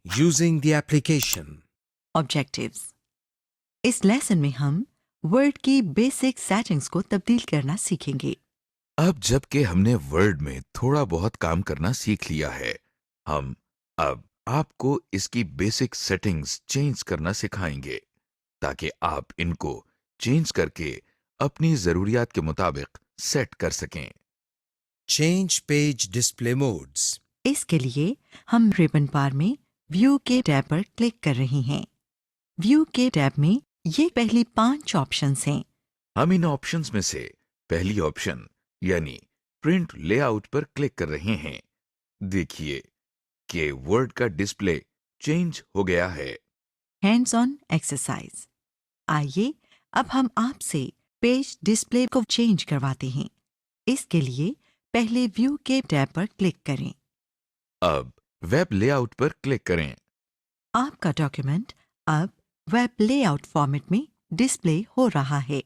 Using the application. Objectives. इस lesson में हम वर्ड की बेसिक सेटिंग्स को तब्दील करना सीखेंगे। अब जबकि हमने वर्ड में थोड़ा बहुत काम करना सीख लिया है, हम अब आपको इसकी बेसिक सेटिंग्स चेंज करना सिखाएंगे ताकि आप इनको चेंज करके अपनी जरूरियात के मुताबिक सेट कर सकें। Change page display modes. इसके लिए हम रिबन बार में व्यू के टैब पर क्लिक कर रहे हैं। व्यू के टैब में ये पहली 5 ऑप्शंस हैं। हम इन ऑप्शंस में से पहली ऑप्शन यानी प्रिंट लेआउट पर क्लिक कर रहे हैं। देखिए कि वर्ड का डिस्प्ले चेंज हो गया है। Hands on exercise. आइए अब हम आपसे पेज डिस्प्ले को चेंज करवाते हैं। इसके लिए पहले व्यू के टैब पर क्लिक करें। अब वेब लेआउट पर क्लिक करें। आपका डॉक्यूमेंट अब वेब लेआउट फॉर्मेट में डिस्प्ले हो रहा है।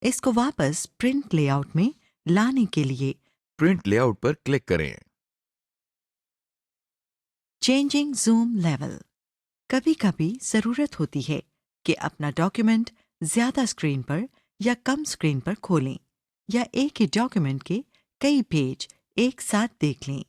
इसको वापस प्रिंट लेआउट में लाने के लिए प्रिंट लेआउट पर क्लिक करें। Changing zoom level. कभी कभी जरूरत होती है कि अपना डॉक्यूमेंट ज्यादा स्क्रीन पर या कम स्क्रीन पर खोलें या एक ही डॉक्यूमेंट के कई पेज एक साथ देख लें।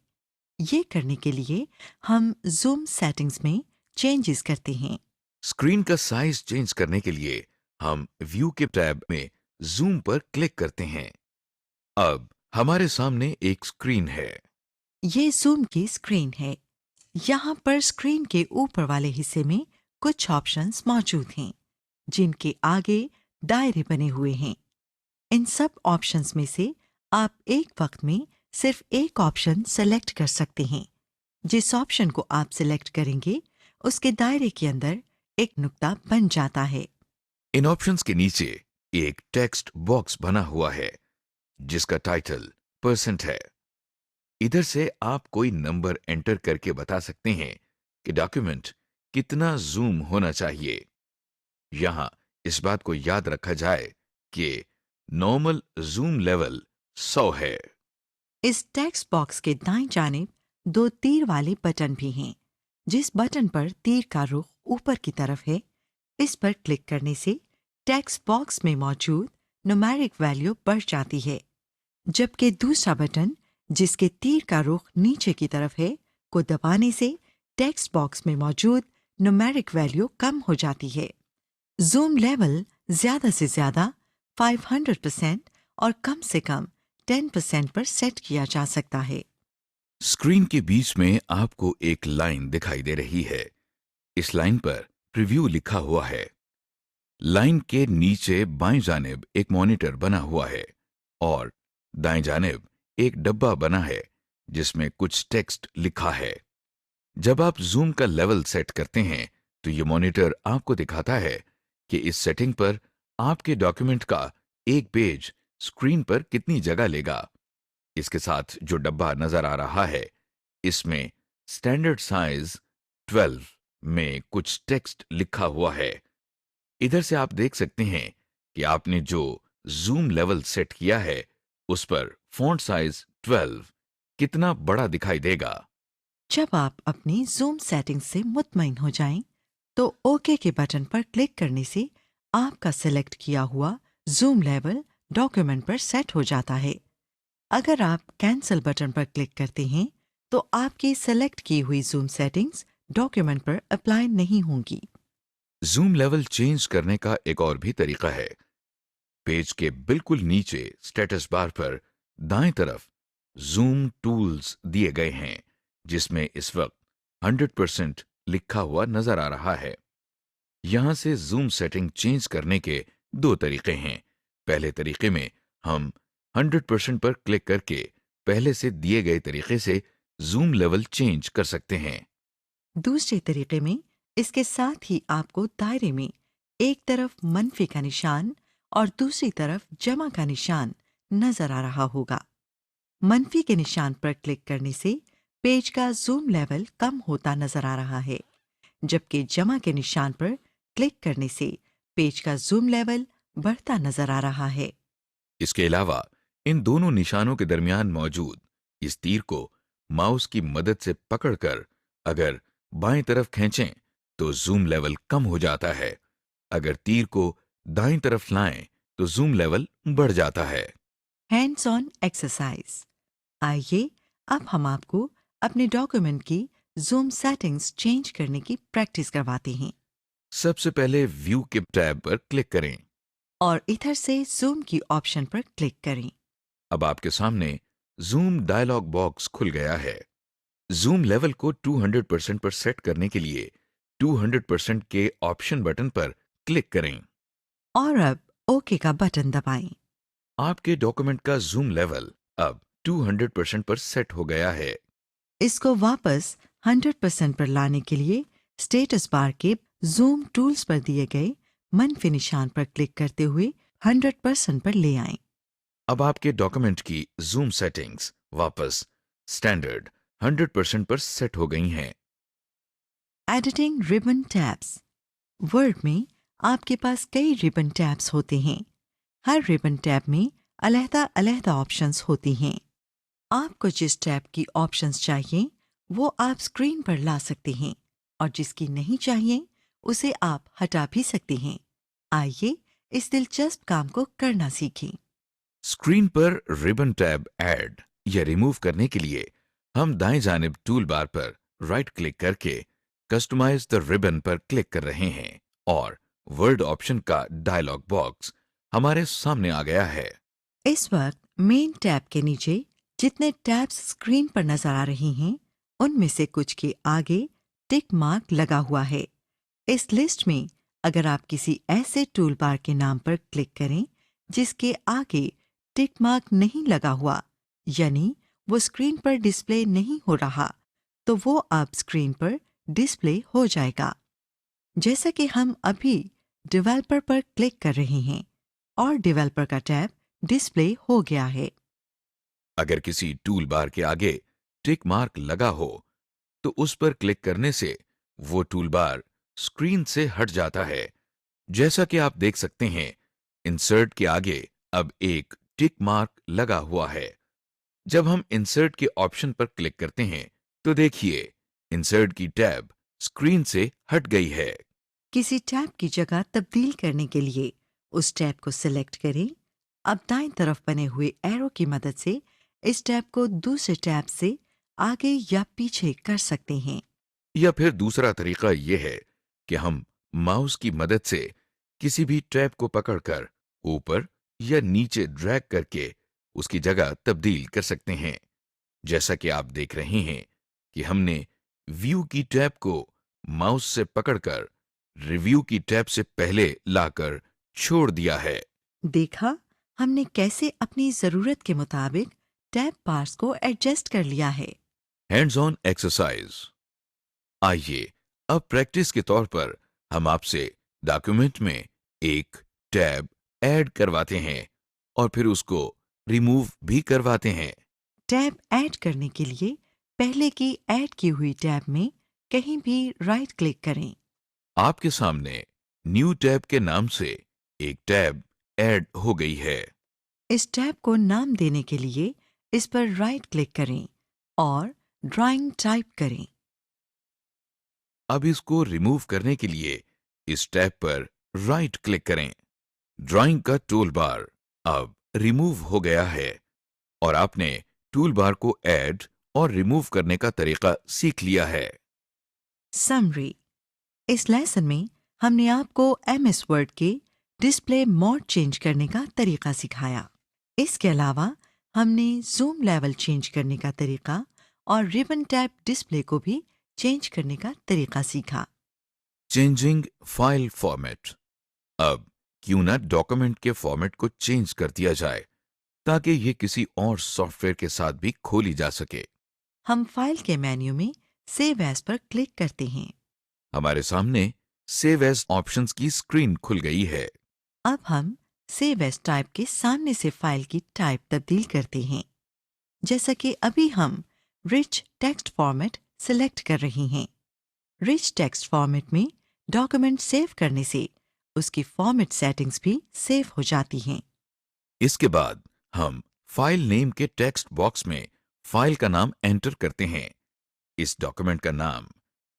ये करने के लिए हम जूम सेटिंग्स में चेंजेस करते हैं। स्क्रीन का साइज चेंज करने के लिए हम व्यू के टैब में जूम पर क्लिक करते हैं। अब हमारे सामने एक स्क्रीन है। ये जूम की स्क्रीन है। यहाँ पर स्क्रीन के ऊपर वाले हिस्से में कुछ ऑप्शंस मौजूद हैं जिनके आगे दायरे बने हुए हैं। इन सब ऑप्शंस में से आप एक वक्त में सिर्फ एक ऑप्शन सेलेक्ट कर सकते हैं। जिस ऑप्शन को आप सिलेक्ट करेंगे उसके दायरे के अंदर एक नुक्ता बन जाता है। इन ऑप्शंस के नीचे एक टेक्स्ट बॉक्स बना हुआ है जिसका टाइटल % है। इधर से आप कोई नंबर एंटर करके बता सकते हैं कि डॉक्यूमेंट कितना जूम होना चाहिए। यहाँ इस बात को याद रखा जाए कि नॉर्मल जूम लेवल 100 है। इस टेक्स्ट बॉक्स के दाईं जानिब 2 तीर वाले बटन भी हैं। जिस बटन पर तीर का रुख ऊपर की तरफ है, इस पर क्लिक करने से टेक्स्ट बॉक्स में मौजूद न्यूमेरिक वैल्यू बढ़ जाती है, जबकि दूसरा बटन जिसके तीर का रुख नीचे की तरफ है को दबाने से टेक्स्ट बॉक्स में मौजूद न्यूमेरिक वैल्यू कम हो जाती है। जूम लेवल ज्यादा से ज्यादा 500% और कम से कम 10% पर सेट किया जा सकता है। स्क्रीन के बीच में आपको एक लाइन दिखाई दे रही है। इस लाइन पर प्रीव्यू लिखा हुआ है। लाइन के नीचे बाएं जानिब एक मॉनिटर बना हुआ है और दाएं जानिब एक डब्बा बना है जिसमें कुछ टेक्स्ट लिखा है। जब आप जूम का लेवल सेट करते हैं तो ये मॉनिटर आपको दिखाता है कि इस सेटिंग पर आपके डॉक्यूमेंट का एक पेज स्क्रीन पर कितनी जगह लेगा। इसके साथ जो डब्बा नजर आ रहा है इसमें स्टैंडर्ड साइज 12 में कुछ टेक्स्ट लिखा हुआ है। इधर से आप देख सकते हैं कि आपने जो जूम लेवल सेट किया है उस पर फॉन्ट साइज 12 कितना बड़ा दिखाई देगा। जब आप अपनी जूम सेटिंग से मुतमईन हो जाएं, तो ओके के बटन पर क्लिक करने से आपका सेलेक्ट किया हुआ जूम लेवल डॉक्यूमेंट पर सेट हो जाता है। अगर आप कैंसिल बटन पर क्लिक करते हैं तो आपकी सेलेक्ट की हुई जूम सेटिंग्स डॉक्यूमेंट पर अप्लाई नहीं होंगी। जूम लेवल चेंज करने का एक और भी तरीका है। पेज के बिल्कुल नीचे स्टेटस बार पर दाएं तरफ जूम टूल्स दिए गए हैं जिसमें इस वक्त 100% लिखा हुआ नजर आ रहा है। यहां से जूम सेटिंग चेंज करने के 2 तरीके हैं। पहले तरीके में हम 100% पर क्लिक करके पहले से दिए गए तरीके से जूम लेवल चेंज कर सकते हैं। दूसरे तरीके में इसके साथ ही आपको दायरे में एक तरफ मनफी का निशान और दूसरी तरफ जमा का निशान नजर आ रहा होगा। मनफी के निशान पर क्लिक करने से पेज का जूम लेवल कम होता नजर आ रहा है, जबकि जमा के निशान पर क्लिक करने से पेज का जूम लेवल बढ़ता नजर आ रहा है। इसके अलावा इन दोनों निशानों के दरमियान मौजूद इस तीर को माउस की मदद से पकड़कर अगर बाएं तरफ खींचें तो जूम लेवल कम हो जाता है। अगर तीर को दाईं तरफ लाएं तो जूम लेवल बढ़ जाता है। Hands on exercise. आइए अब हम आपको अपने डॉक्यूमेंट की जूम सेटिंग्स चेंज करने की प्रैक्टिस करवाते हैं सबसे पहले व्यू के टैब पर क्लिक करें। और इधर से जूम की ऑप्शन पर क्लिक करें। अब आपके सामने जूम डायलॉग बॉक्स खुल गया है। जूम लेवल को 200% पर सेट करने के लिए 200% के ऑप्शन बटन पर क्लिक करें। और अब ओके का बटन दबाएं। आपके डॉक्यूमेंट का जूम लेवल अब 200% पर सेट हो गया है। इसको वापस 100% पर लाने के लिए स्टेटस बार के जूम टूल्स पर दिए गए मनफी निशान पर क्लिक करते हुए 100% पर ले आएं। अब आपके डॉक्यूमेंट की जूम सेटिंग्स वापस स्टैंडर्ड 100% पर सेट हो गई हैं। Editing ribbon tabs. वर्ड में आपके पास कई रिबन टैब्स होते हैं। हर रिबन टैब में अलग-अलग ऑप्शंस होती हैं। आपको जिस टैब की ऑप्शंस चाहिए वो आप स्क्रीन पर ला सकते हैं और जिसकी नहीं चाहिए उसे आप हटा भी सकते हैं। आइए इस दिलचस्प काम को करना सीखें। स्क्रीन पर रिबन टैब ऐड या रिमूव करने के लिए हम दाएं जानिब टूल बार पर राइट क्लिक करके कस्टमाइज द रिबन पर क्लिक कर रहे हैं और वर्ड ऑप्शन का डायलॉग बॉक्स हमारे सामने आ गया है। इस वक्त मेन टैब के नीचे जितने टैब्स स्क्रीन पर नजर आ रही हैं उनमें से कुछ के आगे टिक मार्क लगा हुआ है। इस लिस्ट में अगर आप किसी ऐसे टूल बार के नाम पर क्लिक करें जिसके आगे टिक मार्क नहीं लगा हुआ यानी वो स्क्रीन पर डिस्प्ले नहीं हो रहा तो वो अब स्क्रीन पर डिस्प्ले हो जाएगा। जैसा कि हम अभी डेवलपर पर क्लिक कर रहे हैं और डेवलपर का टैब डिस्प्ले हो गया है। अगर किसी टूल बार के आगे टिक मार्क लगा हो तो उस पर क्लिक करने से वो टूल बार स्क्रीन से हट जाता है। जैसा कि आप देख सकते हैं इंसर्ट के आगे अब एक टिक मार्क लगा हुआ है। जब हम इंसर्ट के ऑप्शन पर क्लिक करते हैं तो देखिए इंसर्ट की टैब स्क्रीन से हट गई है। किसी टैब की जगह तब्दील करने के लिए उस टैब को सिलेक्ट करें। अब दाएं तरफ बने हुए एरो की मदद से इस टैब को दूसरे टैब से आगे या पीछे कर सकते हैं। या फिर दूसरा तरीका यह है कि हम माउस की मदद से किसी भी टैब को पकड़कर ऊपर या नीचे ड्रैग करके उसकी जगह तब्दील कर सकते हैं। जैसा कि आप देख रहे हैं कि हमने व्यू की टैब को माउस से पकड़कर रिव्यू की टैब से पहले लाकर छोड़ दिया है। देखा हमने कैसे अपनी जरूरत के मुताबिक टैब बार्स को एडजस्ट कर लिया है। Hands on exercise. आइए अब प्रैक्टिस के तौर पर हम आपसे डॉक्यूमेंट में एक टैब ऐड करवाते हैं और फिर उसको रिमूव भी करवाते हैं। टैब ऐड करने के लिए पहले की ऐड की हुई टैब में कहीं भी राइट क्लिक करें। आपके सामने न्यू टैब के नाम से एक टैब ऐड हो गई है। इस टैब को नाम देने के लिए इस पर राइट क्लिक करें और ड्राइंग टाइप करें। अब इसको रिमूव करने के लिए इस टैब पर राइट क्लिक करें। ड्राइंग का टूल बार अब रिमूव हो गया है और आपने टूल बार को ऐड और रिमूव करने का तरीका सीख लिया है। समरी। इस लेसन में हमने आपको MS वर्ड के डिस्प्ले मोड चेंज करने का तरीका सिखाया। इसके अलावा हमने जूम लेवल चेंज करने का तरीका और रिबन टैब डिस्प्ले को भी चेंज करने का तरीका सीखा। Changing file format. अब क्यों ना डॉक्यूमेंट के फॉर्मेट को चेंज कर दिया जाए ताकि ये किसी और सॉफ्टवेयर के साथ भी खोली जा सके। हम फाइल के मेन्यू में सेव एज पर क्लिक करते हैं। हमारे सामने सेव एज ऑप्शंस की स्क्रीन खुल गई है। अब हम सेव एज टाइप के सामने से फाइल की टाइप तब्दील करते हैं। जैसा कि अभी हम रिच टेक्स्ट फॉर्मेट सिलेक्ट कर रहे हैं। रिच टेक्स्ट फॉर्मेट में डॉक्यूमेंट सेव करने से उसकी फॉर्मेट सेटिंग्स भी सेव हो जाती हैं। इसके बाद हम फाइल नेम के टेक्स्ट बॉक्स में फाइल का नाम एंटर करते हैं। इस डॉक्यूमेंट का नाम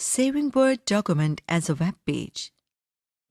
Saving Word document as a web page.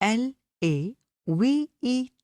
LAVE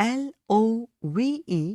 LOVE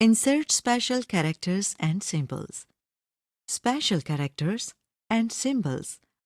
Insert special characters and symbols. Special characters and symbols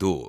2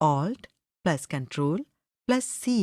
Alt+Ctrl+C